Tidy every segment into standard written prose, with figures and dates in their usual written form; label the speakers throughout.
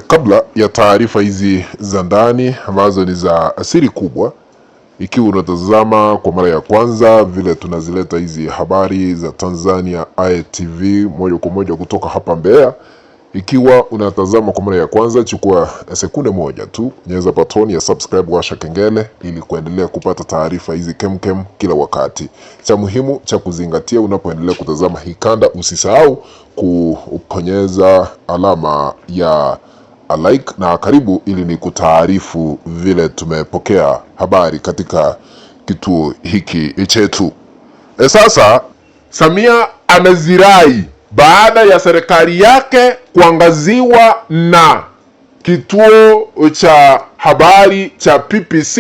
Speaker 1: Kabla ya taarifa hizi za ndani ambazo ni za asili kubwa, ikiwa unatazama kwa mara ya kwanza vile tunazileta hizi habari za Tanzania ITV moja kwa moja kutoka hapa Mbeya, ikiwa unatazama kwa mara ya kwanza, chukua sekunde moja tu, nyeza button ya subscribe, washa kengele ili kuendelea kupata taarifa hizi kemkem kila wakati. Cha muhimu cha kuzingatia unapoendelea kutazama hii kanda, usisahau kuponyeza alama ya like na karibu, ili ni kutaarifu vile tumepokea habari katika kituo hiki chetu. Sasa Samia amezirai baada ya serikali yake kuangaziwa na kituo cha habari cha PPC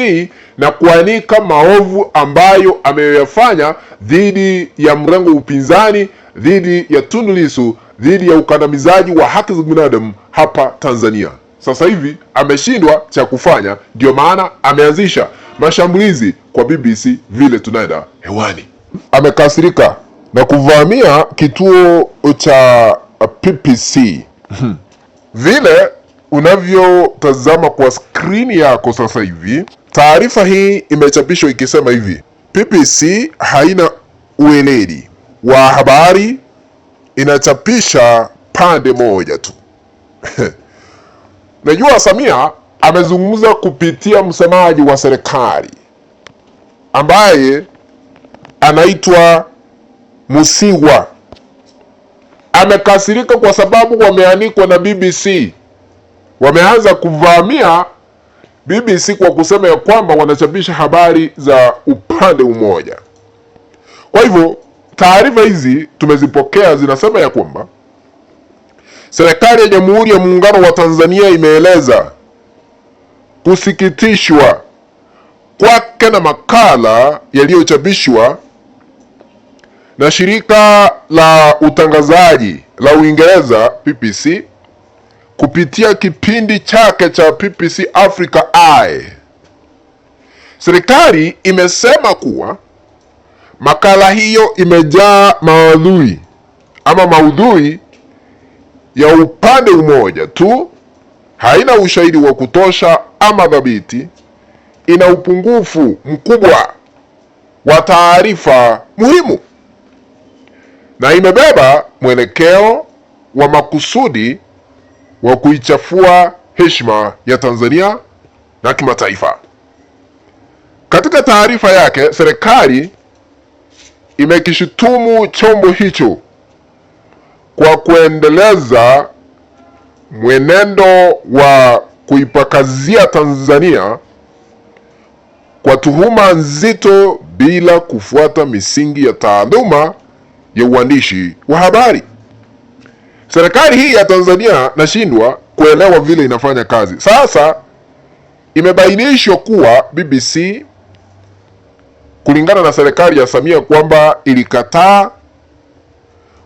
Speaker 1: na kuanika maovu ambayo ameyafanya dhidi ya mrengo upinzani, dhidi ya Tundu Lissu, dhidi ya ukandamizaji wa haki za binadamu hapa Tanzania. Sasa hivi ameshindwa cha kufanya, ndio maana ameanzisha mashambulizi kwa BBC vile tunaenda hewani. Amekasirika na kuvamia kituo cha PPC. Vile unavyotazama kwa skrini yako sasa hivi, taarifa hii imechapishwa ikisema hivi: PPC haina ueledi wa habari, inachapisha pande moja tu. Najua Samia amezungumza kupitia msemaji wa serikali ambaye anaitwa Musiwa. Amekasirika kwa sababu wameanikwa na BBC. Wameanza kuvamia BBC kwa kusema ya kwamba wanachapisha habari za upande mmoja. Kwa hivyo taarifa hizi tumezipokea, zinasema ya kwamba serikali ya Jamhuri ya Muungano wa Tanzania imeeleza kusikitishwa kwake na makala yaliyochapishwa na shirika la utangazaji la Uingereza BBC kupitia kipindi chake cha PPC Africa Eye. Serikali imesema kuwa makala hiyo imejaa maudhui ya upande mmoja tu, haina ushahidi wa kutosha ama dhabiti, ina upungufu mkubwa wa taarifa muhimu, na imebeba mwelekeo wa makusudi wa kuichafua heshima ya Tanzania na kimataifa. Katika taarifa yake, serikali imekishutumu chombo hicho kwa kuendeleza mwenendo wa kuipakazia Tanzania kwa tuhuma nzito bila kufuata misingi ya taaluma ya uandishi wa habari. Serikali hii ya Tanzania nashindwa kuelewa vile inafanya kazi. Sasa imebainishwa kuwa BBC, kulingana na serikali ya Samia, kwamba ilikataa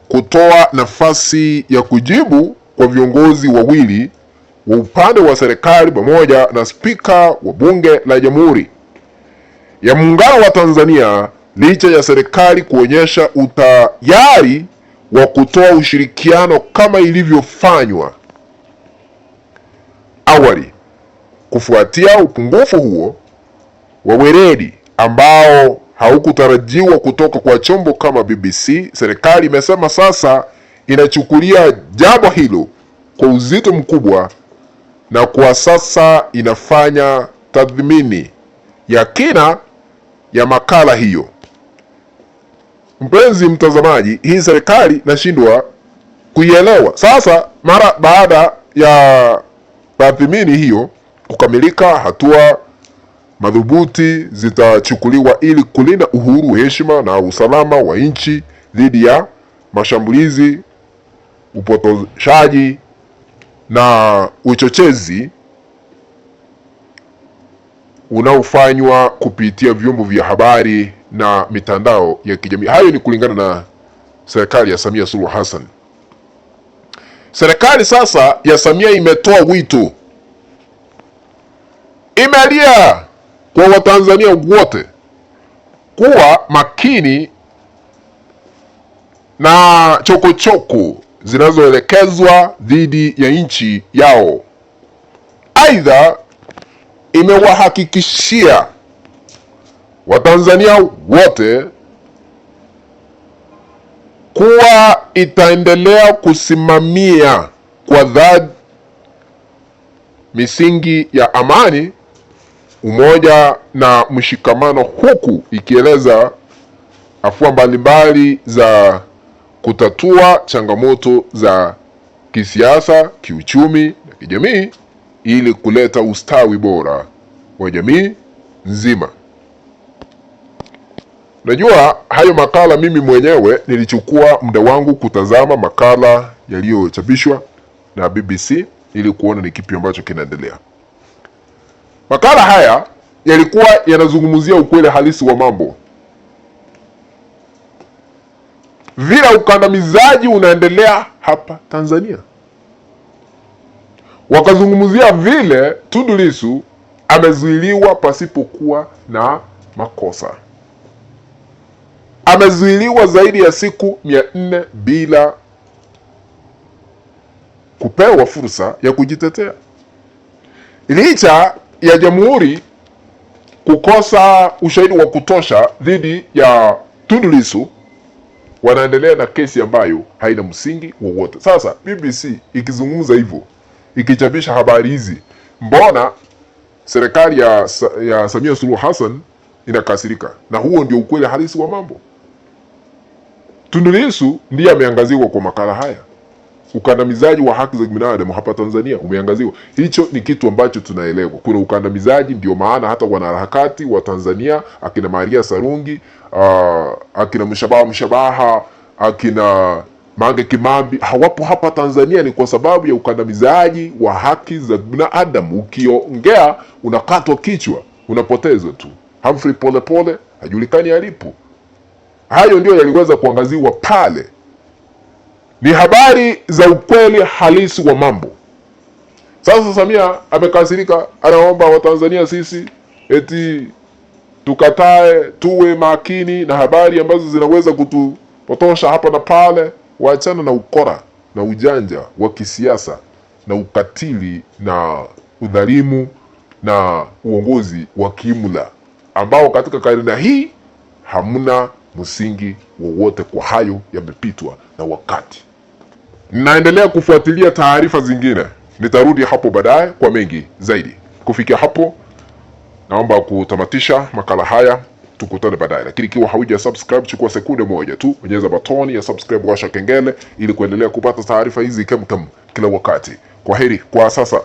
Speaker 1: kutoa nafasi ya kujibu kwa viongozi wawili wa upande wa serikali pamoja na spika wa Bunge la Jamhuri ya Muungano wa Tanzania, licha ya serikali kuonyesha utayari wa kutoa ushirikiano kama ilivyofanywa awali. Kufuatia upungufu huo wa weledi ambao haukutarajiwa kutoka kwa chombo kama BBC, serikali imesema sasa inachukulia jambo hilo kwa uzito mkubwa, na kwa sasa inafanya tathmini ya kina ya makala hiyo. Mpenzi mtazamaji, hii serikali nashindwa kuielewa. Sasa mara baada ya tathmini hiyo kukamilika, hatua madhubuti zitachukuliwa ili kulinda uhuru, heshima na usalama wa nchi dhidi ya mashambulizi, upotoshaji na uchochezi unaofanywa kupitia vyombo vya habari na mitandao ya kijamii. Hayo ni kulingana na serikali ya Samia Suluhu Hassan. Serikali sasa ya Samia imetoa wito, imelia kwa Watanzania wote kuwa makini na chokochoko zinazoelekezwa dhidi ya nchi yao Aidha, imewahakikishia Watanzania wote kuwa itaendelea kusimamia kwa dhati misingi ya amani, umoja na mshikamano, huku ikieleza afua mbalimbali za kutatua changamoto za kisiasa, kiuchumi na kijamii ili kuleta ustawi bora wa jamii nzima. Najua hayo makala, mimi mwenyewe nilichukua muda wangu kutazama makala yaliyochapishwa na BBC ili kuona ni kipi ambacho kinaendelea. Makala haya yalikuwa yanazungumzia ukweli halisi wa mambo, vile ukandamizaji unaendelea hapa Tanzania. Wakazungumzia vile Tundu Lissu amezuiliwa pasipokuwa na makosa. Amezuiliwa zaidi ya siku 400 bila kupewa fursa ya kujitetea. Licha ya jamhuri kukosa ushahidi wa kutosha dhidi ya Tundu Lissu, wanaendelea na kesi ambayo haina msingi wowote. Sasa BBC ikizungumza hivyo, ikichapisha habari hizi, mbona serikali ya Samia Suluhu Hassan inakasirika? Na huo ndio ukweli halisi wa mambo. Tundu Lissu ndiye ameangaziwa kwa makala haya. Ukandamizaji wa haki za binadamu hapa Tanzania umeangaziwa. Hicho ni kitu ambacho tunaelewa. Kuna ukandamizaji, ndio maana hata wanaharakati wa Tanzania akina Maria Sarungi, akina Mshabaha, akina Mange Kimambi hawapo hapa Tanzania, ni kwa sababu ya ukandamizaji wa haki za binadamu. Ukiongea unakatwa kichwa, unapotezwa tu. Humphrey Polepole hajulikani alipo. Hayo ndio yaliweza kuangaziwa pale. Ni habari za ukweli halisi wa mambo. Sasa Samia amekasirika, anaomba Watanzania sisi eti tukatae, tuwe makini na habari ambazo zinaweza kutupotosha hapa na pale. Waachana na ukora na ujanja wa kisiasa na ukatili na udhalimu na uongozi wa kiimla ambao katika karne hii hamna msingi wowote. Kwa hayo yamepitwa na wakati. Naendelea kufuatilia taarifa zingine, nitarudi hapo baadaye kwa mengi zaidi. Kufikia hapo, naomba kutamatisha makala haya, tukutane baadaye. Lakini ikiwa hauja subscribe, chukua sekunde moja tu, bonyeza batoni ya subscribe, washa kengele ili kuendelea kupata taarifa hizi kemkem kila wakati. Kwaheri kwa sasa.